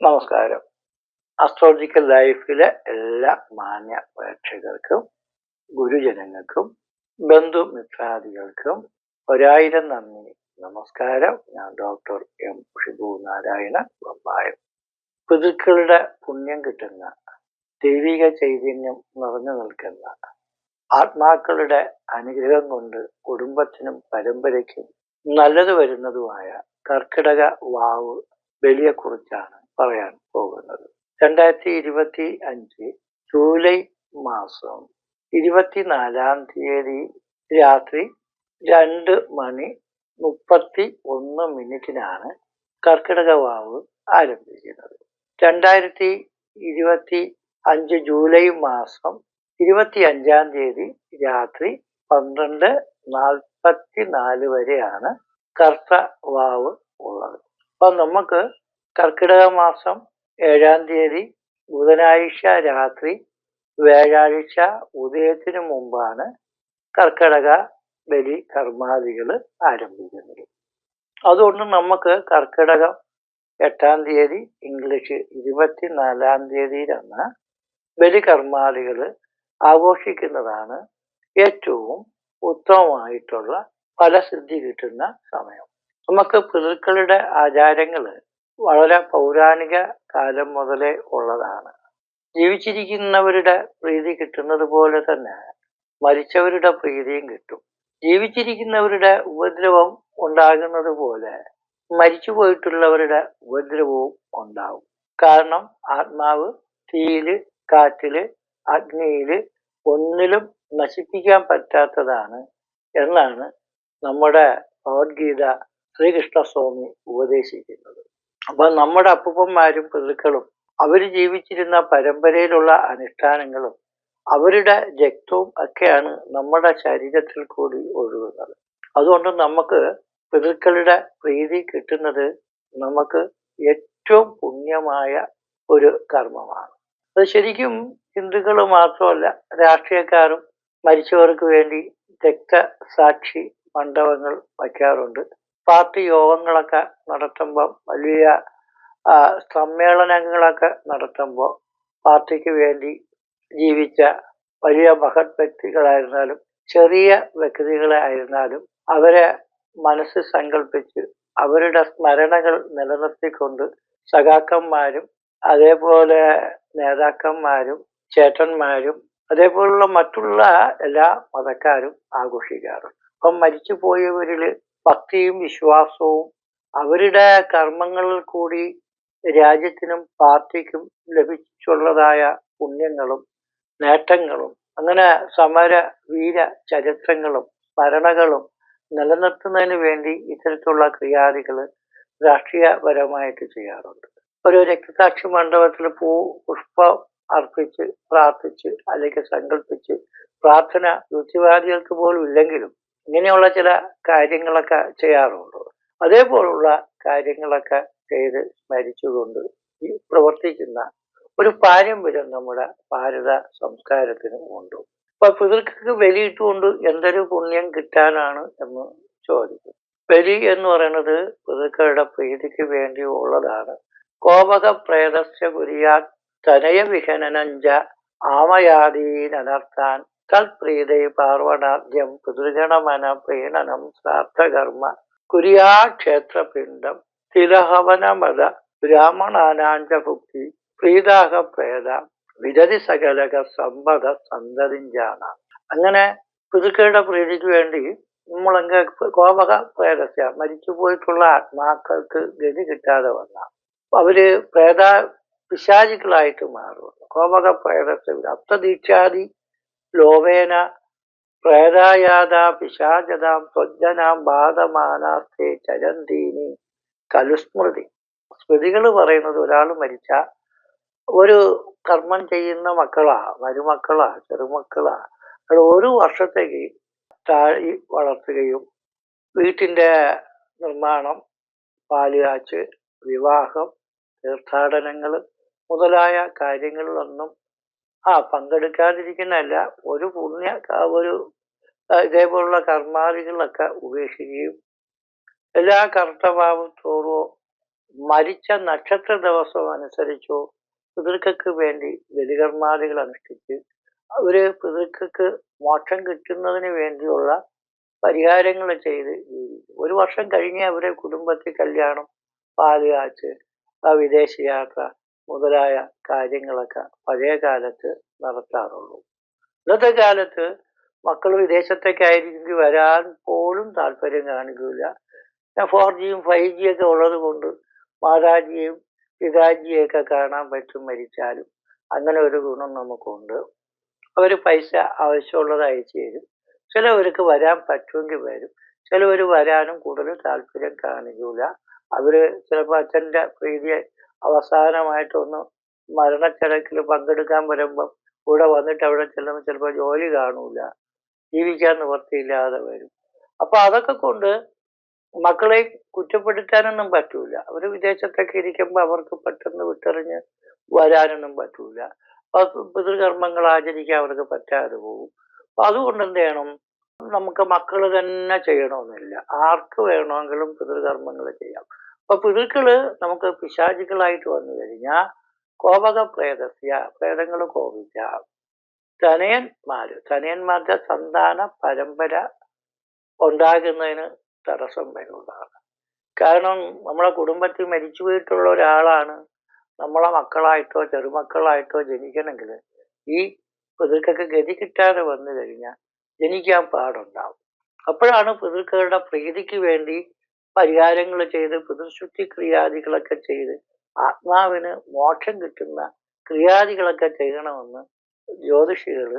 നമസ്കാരം. അസ്ട്രോളജിക്കൽ ലൈഫിലെ എല്ലാ മാന്യ പ്രേക്ഷകർക്കും ഗുരുജനങ്ങൾക്കും ബന്ധുമിത്രാദികൾക്കും ഒരായിരം നന്ദി. നമസ്കാരം. ഞാൻ ഡോക്ടർ എം ഷിബു നാരായണൻ ബൊമ്പായം. പിതൃക്കളുടെ പുണ്യം കിട്ടുന്ന, ദൈവിക ചൈതന്യം നിറഞ്ഞു നിൽക്കുന്ന, ആത്മാക്കളുടെ അനുഗ്രഹം കൊണ്ട് കുടുംബത്തിനും പരമ്പരയ്ക്കും നല്ലത് വരുന്നതുമായ കർക്കിടക വാവ് ബലിയെക്കുറിച്ചാണ് പറയാൻ പോകുന്നത്. 2025 ജൂലൈ മാസം 24 രാത്രി 2:31 കർക്കിടക വാവ് ആരംഭിക്കുന്നത്. 2025 ജൂലൈ മാസം 25 രാത്രി 12:44 വരെയാണ് കർത്ത വാവ് ഉള്ളത്. അപ്പം നമുക്ക് കർക്കിടക മാസം 7 ബുധനാഴ്ച രാത്രി വ്യാഴാഴ്ച ഉദയത്തിനു മുമ്പാണ് കർക്കിടക ബലി കർമാദികൾ ആരംഭിക്കുന്നത്. അതുകൊണ്ട് നമുക്ക് കർക്കിടകം 8 ഇംഗ്ലീഷ് 24 ബലി കർമാദികൾ ആഘോഷിക്കുന്നതാണ് ഏറ്റവും ഉത്തമമായിട്ടുള്ള ഫലസിദ്ധി കിട്ടുന്ന സമയം. നമുക്ക് പിതൃക്കളുടെ ആചാരങ്ങൾ വളരെ പൗരാണിക കാലം മുതലേ ഉള്ളതാണ്. ജീവിച്ചിരിക്കുന്നവരുടെ പ്രീതി കിട്ടുന്നത് പോലെ തന്നെ മരിച്ചവരുടെ പ്രീതിയും കിട്ടും. ജീവിച്ചിരിക്കുന്നവരുടെ ഉപദ്രവം ഉണ്ടാകുന്നത് പോലെ മരിച്ചു പോയിട്ടുള്ളവരുടെ ഉപദ്രവവും ഉണ്ടാവും. കാരണം ആത്മാവ് തീയില്, കാറ്റില്, അഗ്നിയില് ഒന്നിലും നശിപ്പിക്കാൻ പറ്റാത്തതാണ് എന്നാണ് നമ്മുടെ ഭഗവത്ഗീത ശ്രീകൃഷ്ണസ്വാമി ഉപദേശിക്കുന്നത്. അപ്പൊ നമ്മുടെ അപ്പൂപ്പന്മാരും പിതൃക്കളും അവർ ജീവിച്ചിരുന്ന പരമ്പരയിലുള്ള അനുഷ്ഠാനങ്ങളും അവരുടെ രക്തവും ഒക്കെയാണ് നമ്മുടെ ശരീരത്തിൽ കൂടി ഒഴുകുന്നത്. അതുകൊണ്ട് നമുക്ക് പിതൃക്കളുടെ പ്രീതി കിട്ടുന്നത് നമുക്ക് ഏറ്റവും പുണ്യമായ ഒരു കർമ്മമാണ്. അത് ശരിക്കും ഹിന്ദുക്കൾ മാത്രമല്ല, രാഷ്ട്രീയക്കാരും മരിച്ചവർക്ക് വേണ്ടി രക്തസാക്ഷി മണ്ഡപങ്ങൾ വയ്ക്കാറുണ്ട്. പാർട്ടി യോഗങ്ങളൊക്കെ നടത്തുമ്പോൾ, വലിയ സമ്മേളനങ്ങളൊക്കെ നടത്തുമ്പോൾ പാർട്ടിക്ക് വേണ്ടി ജീവിച്ച വലിയ മഹത് വ്യക്തികളായിരുന്നാലും ചെറിയ വ്യക്തികളായിരുന്നാലും അവരെ മനസ്സിൽ സങ്കല്പിച്ച് അവരുടെ സ്മരണകൾ നിലനിർത്തിക്കൊണ്ട് സഖാക്കന്മാരും അതേപോലെ നേതാക്കന്മാരും ചേട്ടന്മാരും അതേപോലുള്ള മറ്റുള്ള എല്ലാ മതക്കാരും ആഘോഷിക്കാറുണ്ട്. അപ്പം മരിച്ചു പോയവരിൽ ഭക്തിയും വിശ്വാസവും അവരുടെ കർമ്മങ്ങളിൽ കൂടി രാജ്യത്തിനും പാർട്ടിക്കും ലഭിച്ചുള്ളതായ പുണ്യങ്ങളും നേട്ടങ്ങളും അങ്ങനെ സമര വീര ചരിത്രങ്ങളും സ്മരണകളും നിലനിർത്തുന്നതിന് വേണ്ടി ഇത്തരത്തിലുള്ള ക്രിയാദികൾ രാഷ്ട്രീയപരമായിട്ട് ചെയ്യാറുണ്ട്. ഒരു രക്തസാക്ഷി മണ്ഡപത്തിൽ പുഷ്പം അർപ്പിച്ച് പ്രാർത്ഥിച്ച് അല്ലെങ്കിൽ സങ്കല്പിച്ച് പ്രാർത്ഥന യുക്തിവാദികൾക്ക് പോലും ഇല്ലെങ്കിലും ഇങ്ങനെയുള്ള ചില കാര്യങ്ങളൊക്കെ ചെയ്യാറുണ്ട്. അതേപോലുള്ള കാര്യങ്ങളൊക്കെ ചെയ്ത് സ്മരിച്ചുകൊണ്ട് ഈ പ്രവർത്തിക്കുന്ന ഒരു പാരമ്പര്യം നമ്മുടെ ഭാരത സംസ്കാരത്തിന് ഉണ്ട്. അപ്പൊ പിതൃക്കൾക്ക് ബലിയിട്ടുകൊണ്ട് എന്തൊരു പുണ്യം കിട്ടാനാണ് എന്ന് ചോദിക്കും. ബലി എന്ന് പറയുന്നത് പിതൃക്കളുടെ പ്രീതിക്ക് വേണ്ടി ഉള്ളതാണ്. കോപക പ്രേതസ്യ കുര്യാ തനയ വിഹനനഞ്ച ആമയാദീനനർത്ഥാൻ തൽപ്രീതൈ പാർവണാദ്യം പിതൃഗണമന പ്രീണനം ശ്രാദ്ധകർമ്മ കുര്യാ ക്ഷേത്രപിണ്ഡം തിലഹവനമത ബ്രാഹ്മണാനാഞ്ച ഭുക്തി പ്രീതാഹ പ്രേത വിരതി സകലക സമ്പദ സന്തതിഞ്ചാണ്. അങ്ങനെ പിതൃക്കളുടെ പ്രീതിക്ക് വേണ്ടി നമ്മളെങ്കിൽ കോപക പ്രേതസ്യ മരിച്ചു പോയിട്ടുള്ള ആത്മാക്കൾക്ക് ഗതി കിട്ടാതെ വന്ന അവര് പ്രേത പിശാചികളായിട്ട് മാറും. കോപക പ്രേതസ്യ അപ്തദീക്ഷാദി ലോവേന പ്രേതായാത പിശാചതാം സ്വജനാം ബാധമാനാസ്തേ ചരന്തീനി കലുസ്മൃതി. സ്മൃതികൾ പറയുന്നത് ഒരാൾ മരിച്ച ഒരു കർമ്മം ചെയ്യുന്ന മക്കളാ, മരുമക്കളാ, ചെറുമക്കളാ, ഒരു വർഷത്തേക്ക് താഴി വളർത്തുകയും വീട്ടിൻ്റെ നിർമ്മാണം, പാല് കാച്ച്, വിവാഹം, തീർത്ഥാടനങ്ങൾ മുതലായ കാര്യങ്ങളിലൊന്നും പങ്കെടുക്കാതിരിക്കുന്നതല്ല, ഒരു പുണ്യ ഒരു ഇതേപോലുള്ള കർമാദികളൊക്കെ ഉപേക്ഷിക്കുകയും എല്ലാ കർത്തഭാവത്തോടോ മരിച്ച നക്ഷത്ര ദിവസം അനുസരിച്ചോ പിതൃക്കൾക്ക് വേണ്ടി ബലികർമാദികൾ അനുഷ്ഠിച്ച് പിതൃക്കൾക്ക് മോക്ഷം കിട്ടുന്നതിന് വേണ്ടിയുള്ള പരിഹാരങ്ങൾ ചെയ്ത് ജീവിക്കും. ഒരു വർഷം കഴിഞ്ഞേ അവരെ കുടുംബത്തിൽ കല്യാണം, പാല് കാച്ച്, വിദേശയാത്ര മുതലായ കാര്യങ്ങളൊക്കെ പഴയ കാലത്ത് നടത്താറുള്ളൂ. ഇന്നത്തെ കാലത്ത് മക്കൾ വിദേശത്തേക്കായിരിക്കും വരാൻ പോലും താല്പര്യം കാണിക്കില്ല. 4Gയും 5G ഒക്കെ ഉള്ളത് കൊണ്ട് മാതാജിയും പിതാജിയൊക്കെ കാണാൻ പറ്റും മരിച്ചാലും. അങ്ങനെ ഒരു ഗുണം നമുക്കുണ്ട്. അവർ പൈസ ആവശ്യമുള്ളത് അയച്ചു തരും. ചിലവർക്ക് വരാൻ പറ്റുമെങ്കിൽ വരും, ചിലവർ വരാനും കൂടുതൽ താല്പര്യം കാണിക്കൂല. അവര് ചിലപ്പോൾ അച്ഛൻ്റെ പ്രീതിയെ അവസാനമായിട്ടൊന്ന് മരണച്ചടക്കിൽ പങ്കെടുക്കാൻ വരുമ്പം കൂടെ വന്നിട്ട് അവിടെ ചെല്ലുമ്പോൾ ചിലപ്പോൾ ജോലി കാണൂല, ജീവിക്കാൻ നിവൃത്തിയില്ലാതെ വരും. അപ്പൊ അതൊക്കെ കൊണ്ട് മക്കളെ കുറ്റപ്പെടുത്താനൊന്നും പറ്റൂല. അവർ വിദേശത്തൊക്കെ ഇരിക്കുമ്പോൾ അവർക്ക് പെട്ടെന്ന് വിട്ടെറിഞ്ഞ് വരാനൊന്നും പറ്റൂല. പിതൃകർമ്മങ്ങൾ ആചരിക്കാൻ അവർക്ക് പറ്റാതെ പോകും. അപ്പൊ അതുകൊണ്ട് എന്ത് ചെയ്യണം, നമുക്ക് മക്കൾ തന്നെ ചെയ്യണമെന്നില്ല, ആർക്ക് വേണമെങ്കിലും പിതൃകർമ്മങ്ങൾ ചെയ്യാം. അപ്പൊ പിതൃക്കള് നമുക്ക് പിശാചികളായിട്ട് വന്നു കഴിഞ്ഞാൽ കോപക പ്രേതങ്ങൾ കോപിച്ച തനയന്മാരുടെ സന്താന പരമ്പര ഉണ്ടാകുന്നതിന് തടസ്സം വരുന്നതാണ്. കാരണം നമ്മളെ കുടുംബത്തിൽ മരിച്ചു പോയിട്ടുള്ള ഒരാളാണ് നമ്മളെ മക്കളായിട്ടോ ചെറുമക്കളായിട്ടോ ജനിക്കണമെങ്കിൽ ഈ പിതൃക്കൾക്ക് ഗതി കിട്ടാതെ വന്നു കഴിഞ്ഞാൽ ജനിക്കാൻ പാടുണ്ടാവും. അപ്പോഴാണ് പിതൃക്കളുടെ പ്രീതിക്ക് വേണ്ടി പരിഹാരങ്ങൾ ചെയ്ത് പിതൃശുദ്ധി ക്രിയാദികളൊക്കെ ചെയ്ത് ആത്മാവിന് മോക്ഷം കിട്ടുന്ന ക്രിയാദികളൊക്കെ ചെയ്യണമെന്ന് ജ്യോതിഷികൾ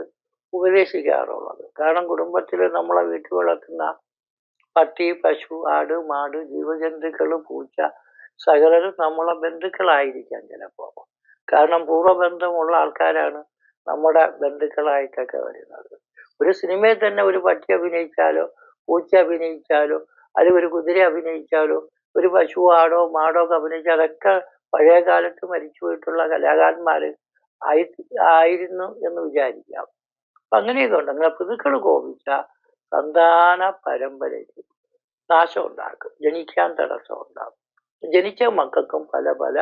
ഉപദേശിക്കാറുള്ളത്. കാരണം കുടുംബത്തിൽ നമ്മളെ വീട്ടിൽ വളർത്തുന്ന പട്ടി, പശു, ആട്, മാട്, ജീവജന്തുക്കൾ, പൂച്ച സകലരും നമ്മളെ ബന്ധുക്കളായിരിക്കാം ചിലപ്പോൾ. കാരണം പൂർവ്വബന്ധമുള്ള ആൾക്കാരാണ് നമ്മുടെ ബന്ധുക്കളായിട്ടൊക്കെ വരുന്നത്. ഒരു സിനിമയിൽ തന്നെ ഒരു പട്ടി അഭിനയിച്ചാലോ, പൂച്ച അഭിനയിച്ചാലോ, അല്ലെങ്കിൽ ഒരു കുതിര അഭിനയിച്ചാലോ, ഒരു പശു, ആടോ, മാടോ ഒക്കെ അഭിനയിച്ചാൽ അതൊക്കെ പഴയ കാലത്ത് മരിച്ചു പോയിട്ടുള്ള കലാകാരന്മാര് ആയിരുന്നു എന്ന് വിചാരിക്കാം. അപ്പൊ അങ്ങനെയൊക്കെ ഉണ്ട്. അങ്ങനെ പിതൃക്കൾ കോപിച്ച സന്താന പരമ്പരയ്ക്ക് നാശം ഉണ്ടാക്കും, ജനിക്കാൻ തടസ്സം ഉണ്ടാകും. ജനിച്ച മക്കൾക്കും പല പല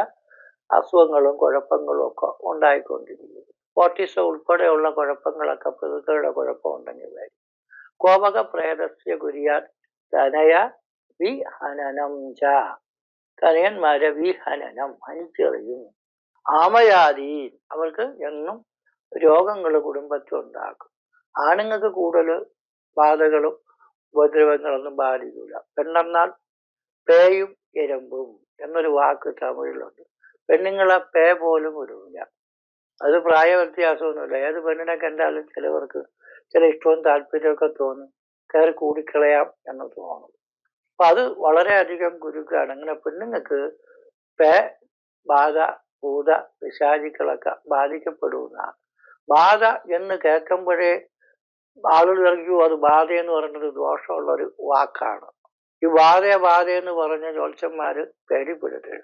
അസുഖങ്ങളും കുഴപ്പങ്ങളും ഒക്കെ ഉണ്ടായിക്കൊണ്ടിരിക്കും. ഓട്ടിസം ഉൾപ്പെടെയുള്ള കുഴപ്പങ്ങളൊക്കെ പിതൃക്കളുടെ കുഴപ്പമുണ്ടെങ്കിൽ വരും. കോപക പ്രേതസ്യ കുര്യാൻ തനയ വിഹനനം ച, തനയന്മാരെ വിഹനനം ഹനിച്ചെറിയും. ആമയാദി, അവർക്ക് എന്നും രോഗങ്ങൾ കുടുംബത്തിൽ ഉണ്ടാക്കും. ആണുങ്ങൾക്ക് കൂടുതൽ ബാധകളും ഉപദ്രവങ്ങളൊന്നും ബാധിക്കില്ല. പെണ്ണെന്നാൽ പേയും എരമ്പും എന്നൊരു വാക്ക് തമിഴിലുണ്ട്. പെണ്ണുങ്ങളെ പേ പോലും വിടില്ല. അത് പ്രായ വ്യത്യാസമൊന്നുമില്ല. ഏത് പെണ്ണിനെ കണ്ടാലും ചിലവർക്ക് ചില ഇഷ്ടവും താല്പര്യമൊക്കെ തോന്നും, കയറി കൂടിക്കളയാം എന്ന് തോന്നും. അപ്പൊ അത് വളരെയധികം ഗുരുക്കാണ്. അങ്ങനെ പെണ്ണുങ്ങൾക്ക് പേ, ബാധ, ഭൂത, പിശാചികളൊക്കെ ബാധിക്കപ്പെടുന്നതാണ്. ബാധ എന്ന് കേൾക്കുമ്പോഴേ ആളുകൾ അറിയൂ അത് ബാധ എന്ന് പറയുന്നത് ദോഷമുള്ള ഒരു വാക്കാണ്. ഈ ബാധ എന്ന് പറഞ്ഞ ജ്യോത്സ്യന്മാര് പേടിപ്പെടുത്തുക.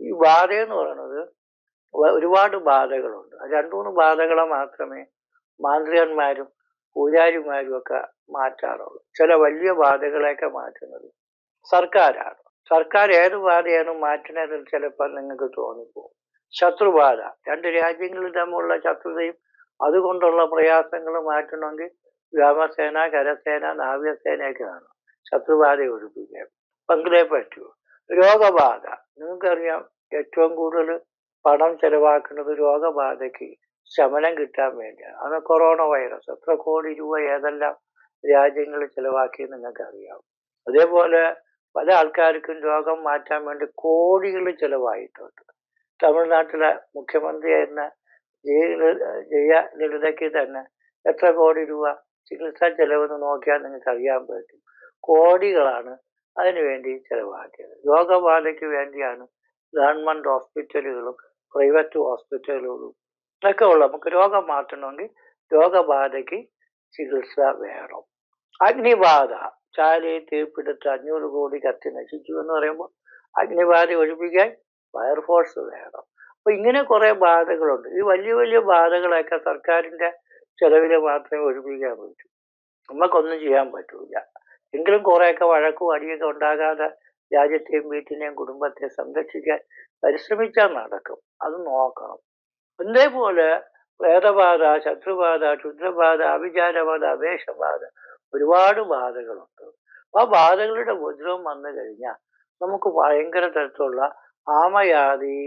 ഈ ബാധ എന്ന് പറയുന്നത് ഒരുപാട് ബാധകളുണ്ട്. 2-3 ബാധകളെ മാത്രമേ മാന്ത്രികന്മാരും പൂജാരിമാരും ഒക്കെ മാറ്റാറുള്ളൂ. ചില വലിയ ബാധകളെയൊക്കെ മാറ്റുന്നത് സർക്കാരാണ്. സർക്കാർ ഏത് ബാധയാണ് മാറ്റുന്നതിൽ ചിലപ്പോൾ നിങ്ങൾക്ക് തോന്നിപ്പോകും. ശത്രുബാധ, 2 രാജ്യങ്ങളിൽ തമ്മിലുള്ള ശത്രുതയും അതുകൊണ്ടുള്ള പ്രയാസങ്ങൾ മാറ്റണമെങ്കിൽ വ്യോമസേന, കരസേന, നാവികസേനയൊക്കെയാണ് ശത്രുബാധ ഒഴിപ്പിക്കാൻ. പങ്കിലേ പറ്റൂ. രോഗബാധ, നിങ്ങൾക്കറിയാം ഏറ്റവും കൂടുതൽ പണം ചെലവാക്കുന്നത് രോഗബാധയ്ക്ക് ശമനം കിട്ടാൻ വേണ്ടിയാണ്. അത് കൊറോണ വൈറസ് എത്ര കോടി രൂപ ഏതെല്ലാം രാജ്യങ്ങളിൽ ചെലവാക്കി നിങ്ങൾക്കറിയാം. അതേപോലെ പല ആൾക്കാർക്കും രോഗം മാറ്റാൻ വേണ്ടി കോടികൾ ചെലവായിട്ടുണ്ട്. തമിഴ്നാട്ടിലെ മുഖ്യമന്ത്രിയായിരുന്ന ജയലളിതയ്ക്ക് തന്നെ എത്ര കോടി രൂപ ചികിത്സാ ചെലവെന്ന് നോക്കിയാൽ നിങ്ങൾക്ക് അറിയാൻ പറ്റും. കോടികളാണ് അതിനുവേണ്ടി ചെലവാക്കിയത്. രോഗബാധയ്ക്ക് വേണ്ടിയാണ് ഗവൺമെന്റ് ഹോസ്പിറ്റലുകളും പ്രൈവറ്റ് ഹോസ്പിറ്റലുകളും ഒക്കെ ഉള്ള. നമുക്ക് രോഗം മാറ്റണമെങ്കിൽ രോഗബാധയ്ക്ക് ചികിത്സ വേണം. അഗ്നിബാധ, ചാലയിൽ തീപിടുത്ത് 500 കോടി കത്തി നശിച്ചു എന്ന് പറയുമ്പോൾ അഗ്നിബാധ ഒഴിപ്പിക്കാൻ ഫയർഫോഴ്സ് വേണം. അപ്പൊ ഇങ്ങനെ കുറെ ബാധകളുണ്ട്. ഈ വലിയ വലിയ ബാധകളൊക്കെ സർക്കാരിന്റെ ചെലവിൽ മാത്രമേ ഒഴിപ്പിക്കാൻ പറ്റൂ. നമുക്കൊന്നും ചെയ്യാൻ പറ്റൂല. എങ്കിലും കുറെയൊക്കെ വഴക്കും അടിയൊക്കെ ഉണ്ടാകാതെ രാജ്യത്തെയും വീട്ടിനെയും കുടുംബത്തെ സംരക്ഷിക്കാൻ പരിശ്രമിച്ചാൽ നടക്കും. അത് നോക്കണം. അതേപോലെ പ്രേതബാധ, ശത്രുബാധ, ക്ഷുദ്രബാധ, അവിചാരബാധ, അവേശബാധ, ഒരുപാട് ബാധകളുണ്ട്. ആ ബാധകളുടെ ഉപദ്രവം വന്നു കഴിഞ്ഞാൽ നമുക്ക് ഭയങ്കര തരത്തിലുള്ള ആമയാദീ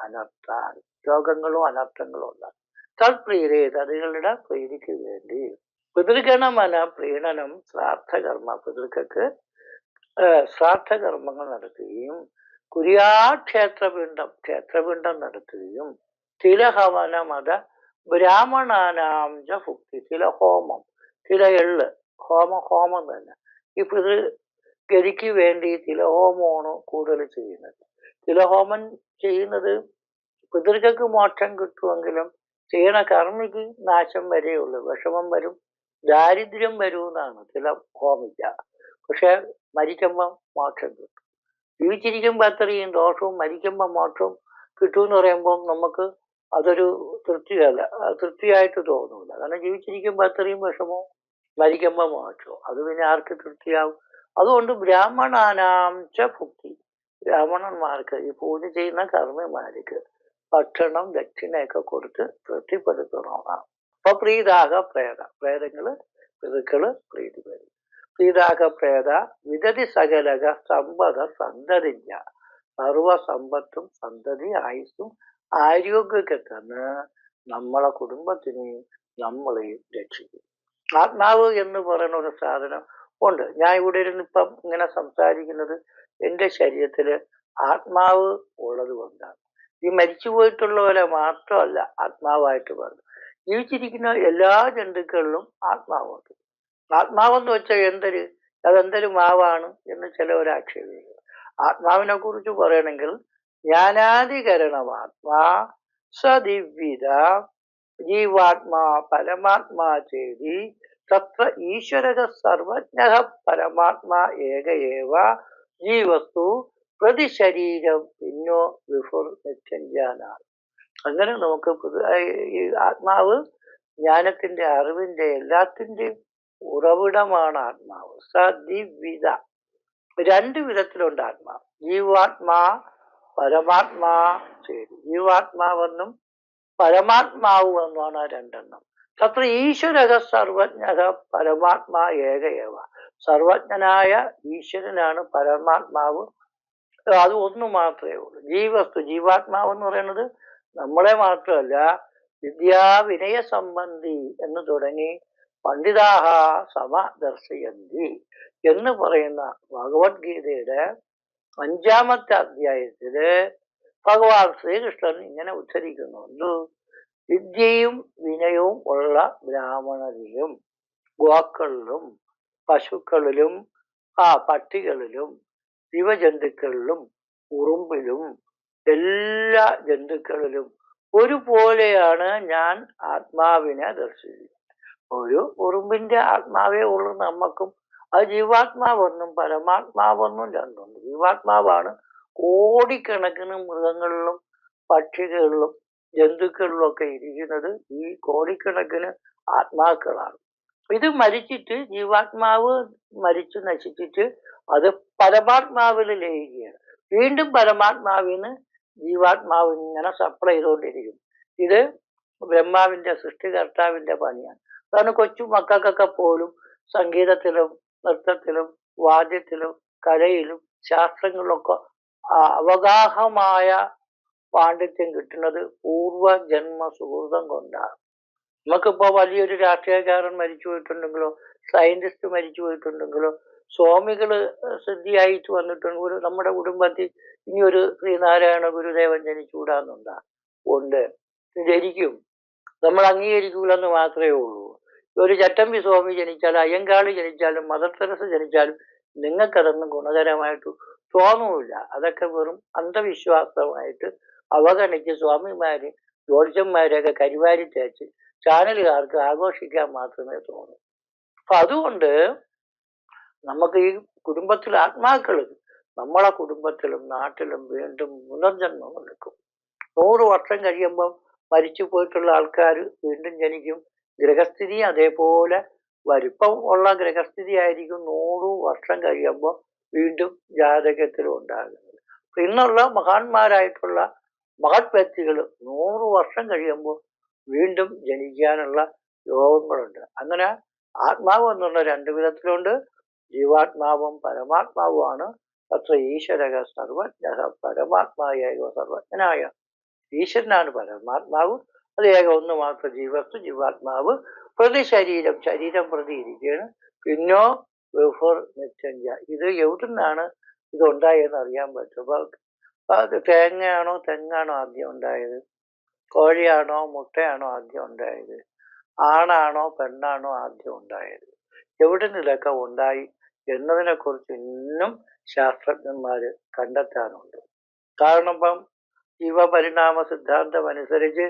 അനർത്ഥാൻ, രോഗങ്ങളും അനർത്ഥങ്ങളും ഉണ്ടാകും. തൽപ്രീരേത്, അതുകളുടെ പ്രീതിക്ക് വേണ്ടി പിതൃഗണമന പ്രീണനം ശ്രാദ്ധകർമ്മ, പിതൃക്കൾക്ക് ശ്രാദ്ധകർമ്മങ്ങൾ നടത്തുകയും കുര്യാക്ഷേത്രപിണ്ഡം, ക്ഷേത്രപിണ്ഡം നടത്തുകയും തിലഹവന മത ബ്രാഹ്മണാനാം ച ഭുക്തി, തിലഹോമം, തില എള്ള്, ഹോമം തന്നെ. ഈ പിതൃഗതിക്ക് വേണ്ടി തിലഹോമമാണ് കൂടുതൽ ചെയ്യുന്നത്. തിലഹോമം ചെയ്യുന്നത് പിതൃകൾക്ക് മോക്ഷം കിട്ടുമെങ്കിലും ചെയ്യണ കർമ്മിക്ക് നാശം വരെയുള്ളൂ, വിഷമം വരും, ദാരിദ്ര്യം വരുമെന്നാണ് തില ഹോമിക്ക. പക്ഷെ മരിക്കുമ്പം മോക്ഷം കിട്ടും. ജീവിച്ചിരിക്കുമ്പോൾ അത്രയും ദോഷവും മരിക്കുമ്പോൾ മോക്ഷവും കിട്ടുമെന്ന് പറയുമ്പോൾ നമുക്ക് അതൊരു തൃപ്തിയായിട്ട് തോന്നൂല. കാരണം ജീവിച്ചിരിക്കുമ്പോൾ അത്രയും വിഷമവും മരിക്കുമ്പോൾ മോക്ഷവും, അത് പിന്നെ ആർക്ക് തൃപ്തിയാവും? അതുകൊണ്ട് ബ്രാഹ്മണാനാം ച ഭുക്തി, ബ്രാഹ്മണന്മാർക്ക്, ഈ പൂജ ചെയ്യുന്ന കർമ്മിമാർക്ക് ഭക്ഷണം ദക്ഷിണയൊക്കെ കൊടുത്ത് തൃപ്തിപ്പെടുത്തണമെന്നാണ്. അപ്പൊ പ്രീതാക പ്രേത, പ്രേതങ്ങള് പിതൃക്കള് പ്രീതി വരും. പ്രീതാക പ്രേത വിദതി സകലക സമ്പദ സന്തതിഞ്ഞ, സർവസമ്പത്തും സന്തതി ആയുസ്സും ആരോഗ്യമൊക്കെ തന്നെ നമ്മളെ കുടുംബത്തിനെയും നമ്മളെയും രക്ഷിക്കും. ആത്മാവ് എന്ന് പറയുന്ന ഒരു സാധനം ഉണ്ട്. ഞാൻ ഇവിടെ ഇരുന്ന് ഇപ്പം ഇങ്ങനെ സംസാരിക്കുന്നത് എൻ്റെ ശരീരത്തില് ആത്മാവ് ഉള്ളത് കൊണ്ടാണ്. ഈ മരിച്ചു പോയിട്ടുള്ളവരെ മാത്രമല്ല ആത്മാവായിട്ട് പറഞ്ഞു. ജീവിച്ചിരിക്കുന്ന എല്ലാ ജന്തുക്കളിലും ആത്മാവുണ്ട്. ആത്മാവെന്ന് വെച്ചാൽ അതെന്തൊരു മാവാണ് എന്ന് ചിലവർ ആക്ഷേപിക്കുക. ആത്മാവിനെ കുറിച്ച് പറയണമെങ്കിൽ ജ്ഞാനാധികരണമാത്മാ സദിവ്വിധ ജീവാത്മാ പരമാത്മാ ചേതി തത്ര ഈശ്വരക സർവജ്ഞ പരമാത്മാ ഏക ഏവ ജീവസ്തു പ്രതിശരീരം പിന്നോ വിഫുർ നിത്യഞ്ജാനാണ്. അങ്ങനെ നമുക്ക് ഈ ആത്മാവ് ജ്ഞാനത്തിന്റെ, അറിവിന്റെ, എല്ലാത്തിൻ്റെയും ഉറവിടമാണ് ആത്മാവ്. സദിവിധ, രണ്ട് വിധത്തിലുണ്ട് ആത്മാവ്. ജീവാത്മാ പരമാത്മാ ചേരി, ജീവാത്മാവെന്നും പരമാത്മാവ് എന്നുമാണ് ആ രണ്ടെണ്ണം. തത്ര ഈശ്വരക സർവജ്ഞ പരമാത്മാ ഏക ഏവ, സർവജ്ഞനായ ഈശ്വരനാണ് പരമാത്മാവ്, അത് ഒന്ന് മാത്രമേ ഉള്ളൂ. ജീവസ്തു, ജീവാത്മാവ് എന്ന് പറയുന്നത് നമ്മളെ മാത്രമല്ല, വിദ്യാ വിനയ സംബന്ധി എന്ന് തുടങ്ങി പണ്ഡിതാഹ സമദർശയന്തി എന്ന് പറയുന്ന ഭഗവത്ഗീതയുടെ 5-ാമത്തെ അധ്യായത്തില് ഭഗവാൻ ശ്രീകൃഷ്ണൻ ഇങ്ങനെ ഉദ്ധരിക്കുന്നുണ്ട്. വിദ്യയും വിനയവും ഉള്ള ബ്രാഹ്മണരിലും ഗോക്കളിലും പശുക്കളിലും പട്ടികളിലും ജീവജന്തുക്കളിലും ഉറുമ്പിലും എല്ലാ ജന്തുക്കളിലും ഒരുപോലെയാണ് ഞാൻ ആത്മാവിനെ ദർശിച്ചത്. ഒരു ഉറുമ്പിന്റെ ആത്മാവേ ഉള്ളൂ നമുക്കും. അത് ജീവാത്മാവെന്നും പരമാത്മാവെന്നും രണ്ടുണ്ട്. ജീവാത്മാവാണ് കോടിക്കണക്കിന് മൃഗങ്ങളിലും പക്ഷികളിലും ജന്തുക്കളിലും ഒക്കെ ഇരിക്കുന്നത്. ഈ കോടിക്കണക്കിന് ആത്മാക്കളാണ്. ഇത് മരിച്ചിട്ട് ജീവാത്മാവ് മരിച്ചു നശിച്ചിട്ട് അത് പരമാത്മാവിൽ ലയിക്കുകയാണ്. വീണ്ടും പരമാത്മാവിന് ജീവാത്മാവ് ഇങ്ങനെ സപ്ലൈ ചെയ്തുകൊണ്ടിരിക്കും. ഇത് ബ്രഹ്മാവിന്റെ സൃഷ്ടികർത്താവിന്റെ പണിയാണ്. അതാണ് കൊച്ചു മക്കൾക്കൊക്കെ പോലും സംഗീതത്തിലും നൃത്തത്തിലും വാദ്യത്തിലും കലയിലും ശാസ്ത്രങ്ങളിലൊക്കെ അവഗാഹമായ പാണ്ഡിത്യം കിട്ടുന്നത് പൂർവജന്മ സുഹൃതം കൊണ്ടാണ്. നമുക്കിപ്പോ വലിയൊരു രാഷ്ട്രീയക്കാരൻ മരിച്ചു പോയിട്ടുണ്ടെങ്കിലോ സയന്റിസ്റ്റ് മരിച്ചു പോയിട്ടുണ്ടെങ്കിലോ സ്വാമികള് സിദ്ധിയായിട്ട് വന്നിട്ടുണ്ടെങ്കിലോ നമ്മുടെ കുടുംബത്തിൽ ഇനി ഒരു ശ്രീനാരായണ ഗുരുദേവൻ ജനിച്ചുകൂടാന്നുണ്ടാ? ഉണ്ട്, ജനിക്കും. നമ്മൾ അംഗീകരിക്കൂലെന്ന് മാത്രമേ ഉള്ളൂ. ഒരു ചട്ടമ്പി സ്വാമി ജനിച്ചാലും അയ്യങ്കാളി ജനിച്ചാലും മദർ തെരേസ ജനിച്ചാലും നിങ്ങൾക്കതൊന്നും ഗുണകരമായിട്ട് തോന്നൂല. അതൊക്കെ വെറും അന്ധവിശ്വാസമായിട്ട് അവഗണിച്ച് സ്വാമിമാര് ജ്യോത്സ്യന്മാരെയൊക്കെ കരിവാരി തേച്ച് ചാനലുകാർക്ക് ആഘോഷിക്കാൻ മാത്രമേ തോന്നൂ. അപ്പൊ അതുകൊണ്ട് നമുക്ക് ഈ കുടുംബത്തിലെ ആത്മാക്കള് നമ്മളെ കുടുംബത്തിലും നാട്ടിലും വീണ്ടും പുനർജന്മം എടുക്കും. 100 വർഷം കഴിയുമ്പം മരിച്ചു പോയിട്ടുള്ള ആൾക്കാർ വീണ്ടും ജനിക്കും. ഗ്രഹസ്ഥിതി അതേപോലെ വലിപ്പം ഉള്ള ഗ്രഹസ്ഥിതി ആയിരിക്കും. 100 വർഷം കഴിയുമ്പോൾ വീണ്ടും ജാതകത്തിലും ഉണ്ടാകുന്നത്. ഇന്നുള്ള മഹാന്മാരായിട്ടുള്ള മഹത് വ്യക്തികൾ 100 വർഷം കഴിയുമ്പോൾ വീണ്ടും ജനിക്കാനുള്ള യോഗങ്ങളുണ്ട്. അങ്ങനെ ആത്മാവ് എന്നുള്ള 2 വിധത്തിലുണ്ട്. ജീവാത്മാവും പരമാത്മാവുമാണ്. തത്ര ഈശ്വരക സർവജ്ഞ പരമാത്മായ സർവജ്ഞനായ ഈശ്വരനാണ് പരമാത്മാവ്. അത് ഏക ഒന്ന് മാത്രം ജീവത്വ ജീവാത്മാവ് പ്രതി ശരീരം, ശരീരം പ്രതി ഇരിക്കുകയാണ്. പിന്നോ വെഫർ നിത്യഞ്ച. ഇത് എവിടുന്നാണ് ഇത് ഉണ്ടായതെന്ന് അറിയാൻ പറ്റും. അപ്പൊ അത് തേങ്ങയാണോ തെങ്ങാണോ ആദ്യം ഉണ്ടായത്, കോഴിയാണോ മുട്ടയാണോ ആദ്യം ഉണ്ടായത്, ആണാണോ പെണ്ണാണോ ആദ്യം ഉണ്ടായത്, എവിടെ നിന്ന് ഇതൊക്കെ ഉണ്ടായി എന്നതിനെ കുറിച്ച് ഇന്നും ശാസ്ത്രജ്ഞന്മാര് കണ്ടെത്താനുണ്ട്. കാരണം ഇപ്പം ജീവപരിണാമ സിദ്ധാന്തം അനുസരിച്ച്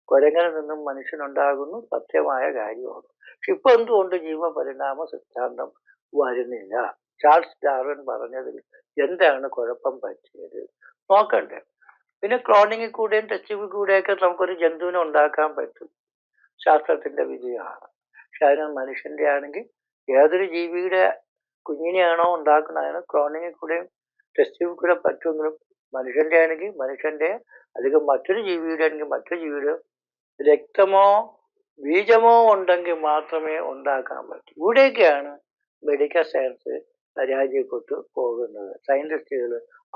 കുരങ്ങനിൽ നിന്നും മനുഷ്യനുണ്ടാകുന്നു, സത്യമായ കാര്യമാണ്. പക്ഷെ ഇപ്പൊ എന്തുകൊണ്ട് ജീവപരിണാമ സിദ്ധാന്തം വരുന്നില്ല? ചാൾസ് ഡാർവിൻ പറഞ്ഞതിൽ എന്താണ് കുഴപ്പം പറ്റിയത് നോക്കണ്ടേ? പിന്നെ ക്ലോണിങ്ങിൽ കൂടെയും ടെസ്റ്റിങ്ങിൽ കൂടെയൊക്കെ നമുക്കൊരു ജന്തുവിനെ ഉണ്ടാക്കാൻ പറ്റും, ശാസ്ത്രത്തിന്റെ വിജയമാണ്. പക്ഷെ അതിന് മനുഷ്യന്റെ ആണെങ്കിൽ ഏതൊരു ജീവിയുടെ കുഞ്ഞിനെയാണോ ഉണ്ടാക്കുന്നതിന് ക്ലോണിങ്ങിൽ കൂടെയും ടെസ്റ്റിങ്ങിൽ കൂടെ പറ്റുമെങ്കിലും മനുഷ്യന്റെ ആണെങ്കിൽ മനുഷ്യന്റെ, അല്ലെങ്കിൽ മറ്റൊരു ജീവിയുടെ ആണെങ്കിൽ മറ്റൊരു ജീവിയുടെ രക്തമോ ബീജമോ ഉണ്ടെങ്കിൽ മാത്രമേ ഉണ്ടാക്കാൻ പറ്റൂ. ഇവിടെയൊക്കെയാണ് മെഡിക്കൽ സയൻസ് പരാജയപ്പെട്ടു പോകുന്നത്, സയന്റിസ്റ്റുകൾ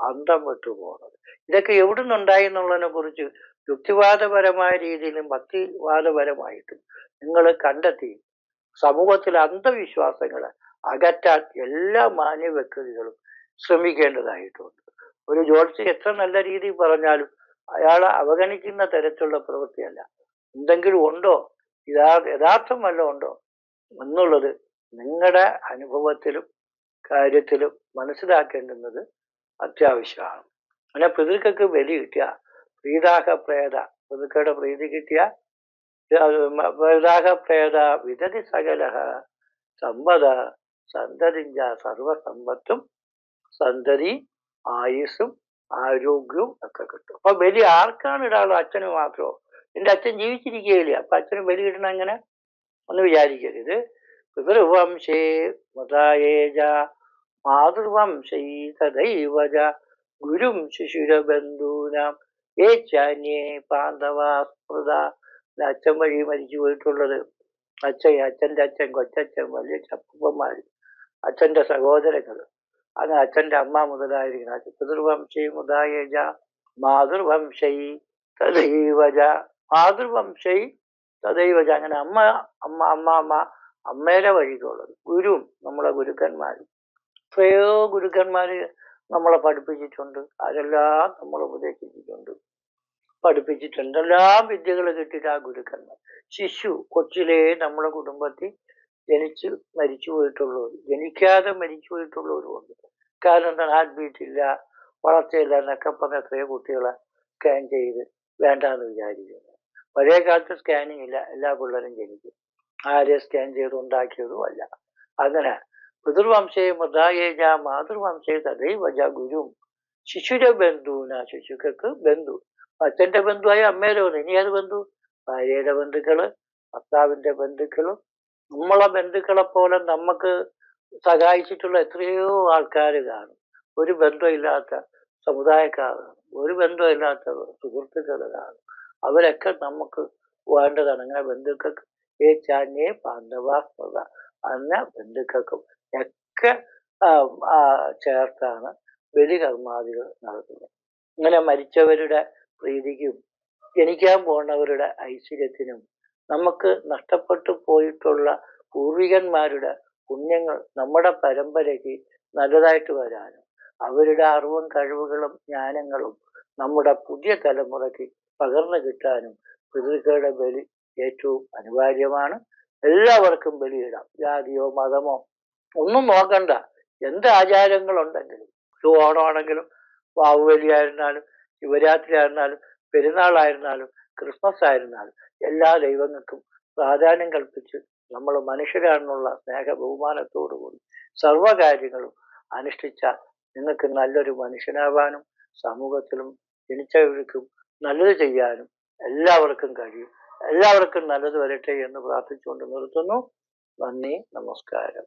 അന്തം വിട്ടു പോകുന്നത്. ഇതൊക്കെ എവിടെ നിന്നുണ്ടായി എന്നുള്ളതിനെ കുറിച്ച് യുക്തിവാദപരമായ രീതിയിലും ഭക്തിവാദപരമായിട്ടും നിങ്ങൾ കണ്ടെത്തി സമൂഹത്തിലെ അന്ധവിശ്വാസങ്ങളെ അകറ്റാൻ എല്ലാ മാന്യ വ്യക്തികളും ശ്രമിക്കേണ്ടതായിട്ടുണ്ട്. ഒരു ജ്യോത്സ്യൻ എത്ര നല്ല രീതിയിൽ പറഞ്ഞാലും അയാളെ അവഗണിക്കുന്ന തരത്തിലുള്ള പ്രവൃത്തിയല്ല. എന്തെങ്കിലും ഉണ്ടോ, യഥാർത്ഥം വല്ലതും ഉണ്ടോ എന്നുള്ളത് നിങ്ങളുടെ അനുഭവത്തിലും കാര്യത്തിലും മനസ്സിലാക്കേണ്ടുന്നത് അത്യാവശ്യമാണ്. അങ്ങനെ പിതൃക്കൾക്ക് ബലി കിട്ടിയ പ്രീതാഹ പ്രേത, പിതൃക്കളുടെ പ്രീതി കിട്ടിയ പ്രീതാഹ പ്രേത വിദതി സകല സമ്പദ സന്തതിഞ്ച, സർവസമ്പത്തും സന്തതി ആയുസ്സും ആരോഗ്യവും ഒക്കെ കിട്ടും. അപ്പൊ ബലി ആർക്കാണ് ഇടാനുള്ളത്? അച്ഛന് മാത്രമോ? എന്റെ അച്ഛൻ ജീവിച്ചിരിക്കുകയില്ല, അപ്പൊ അച്ഛന് ബലി കിട്ടണം എങ്ങനെ ഒന്ന് വിചാരിക്കരുത്. പിതൃവംശേ മതായേജ മാതൃവംശൈ തദൈവജ ഗുരും ശിശുരബന്ധൂനാം ഏ ചാന്യേ പാണ്ഡവാ സ്മൃത. അച്ഛൻ വഴി മരിച്ചു പോയിട്ടുള്ളത്, അച്ഛൻ്റെ അച്ഛൻ, കൊച്ചച്ഛൻ, വലിയ ചപ്പന്മാര്, അച്ഛൻ്റെ സഹോദരങ്ങൾ, അങ്ങനെ അച്ഛൻ്റെ അമ്മ മുതലായിരിക്കണം. പിതൃവംശൈ മുതായേജ മാതൃവംശൈ തദൈവജ, മാതൃവംശൈ തദൈവജ. അങ്ങനെ അമ്മ അമ്മ അമ്മ അമ്മ അമ്മയുടെ വഴിക്കുള്ളത്. ഗുരു, നമ്മളെ ഗുരുക്കന്മാർ, എത്രയോ ഗുരുക്കന്മാര് നമ്മളെ പഠിപ്പിച്ചിട്ടുണ്ട്, അതെല്ലാം നമ്മൾ ഉപദേശിച്ചിട്ടുണ്ട്, പഠിപ്പിച്ചിട്ടുണ്ട്. എല്ലാ വിദ്യകൾ കിട്ടിയിട്ട് ആ ഗുരുക്കന്മാർ. ശിശു കൊച്ചിലേ നമ്മളെ കുടുംബത്തിൽ ജനിച്ച് മരിച്ചു പോയിട്ടുള്ളവർ, ജനിക്കാതെ മരിച്ചു പോയിട്ടുള്ളവരുമുണ്ട്. കാരണം എന്താണ്? ഹാർട്ട് ബീറ്റ് ഇല്ല, വളർച്ചയില്ല എന്നൊക്കെ പറഞ്ഞ എത്രയോ കുട്ടികളെ സ്കാൻ ചെയ്ത് വേണ്ടാന്ന് വിചാരിക്കുന്നത്. പഴയ കാലത്ത് സ്കാനിങ് ഇല്ല, എല്ലാ പിള്ളേരും ജനിക്കും, ആരെ സ്കാൻ ചെയ്ത് ഉണ്ടാക്കിയതും അല്ല. അങ്ങനെ പിതൃവംശേ മൃതായേജ മാതൃവംശേ തദൈവജ ഗുരു ശിശുര ബന്ധുന, ശിശുക്കൾക്ക് ബന്ധു. അച്ഛന്റെ ബന്ധുവായ അമ്മയുടെ ബന്ധു. ഇനി ഏത് ബന്ധു? ഭാര്യയുടെ ബന്ധുക്കള്, ഭർത്താവിന്റെ ബന്ധുക്കളും, നമ്മളെ ബന്ധുക്കളെ പോലെ നമുക്ക് സഹായിച്ചിട്ടുള്ള എത്രയോ ആൾക്കാർ കാണും. ഒരു ബന്ധമില്ലാത്ത സമുദായക്കാർ കാണും, ഒരു ബന്ധമില്ലാത്ത സുഹൃത്തുക്കൾ കാണും. അവരൊക്കെ നമുക്ക് വേണ്ടതാണ്. അങ്ങനെ ബന്ധുക്കൾക്ക് ഏ ചാന്യേ പാണ്ഡവാസ്മൃത, അന്ന ബന്ധുക്കൾക്കും ഒക്കെ ചേർത്താണ് ബലികർമാദികൾ നടത്തുന്നത്. ഇങ്ങനെ മരിച്ചവരുടെ പ്രീതിക്കും ജനിക്കാൻ പോകുന്നവരുടെ ഐശ്വര്യത്തിനും നമുക്ക് നഷ്ടപ്പെട്ടു പോയിട്ടുള്ള പൂർവികന്മാരുടെ പുണ്യങ്ങൾ നമ്മുടെ പരമ്പരയ്ക്ക് നല്ലതായിട്ട് വരാനും അവരുടെ അറിവും കഴിവുകളും ജ്ഞാനങ്ങളും നമ്മുടെ പുതിയ തലമുറയ്ക്ക് പകർന്നു കിട്ടാനും പിതൃക്കളുടെ ബലി ഏറ്റവും അനിവാര്യമാണ്. എല്ലാവർക്കും ബലിയിടാം, ജാതിയോ മതമോ ഒന്നും നോക്കണ്ട. എന്ത് ആചാരങ്ങളുണ്ടെങ്കിലും, ഓണമാണെങ്കിലും വാവുബലിയായിരുന്നാലും ശിവരാത്രി ആയിരുന്നാലും പെരുന്നാളായിരുന്നാലും ക്രിസ്മസ് ആയിരുന്നാലും എല്ലാ ദൈവങ്ങൾക്കും പ്രാധാന്യം കൽപ്പിച്ച് നമ്മൾ മനുഷ്യരാണെന്നുള്ള സ്നേഹ ബഹുമാനത്തോടുകൂടി സർവകാര്യങ്ങളും അനുഷ്ഠിച്ചാൽ നിങ്ങൾക്ക് നല്ലൊരു മനുഷ്യനാവാനും സമൂഹത്തിലും ജനിച്ചവർക്കും നല്ലത് ചെയ്യാനും എല്ലാവർക്കും കഴിയും. എല്ലാവർക്കും നല്ലത് വരട്ടെ എന്ന് പ്രാർത്ഥിച്ചുകൊണ്ട് നിർത്തുന്നു. നന്ദി, നമസ്കാരം.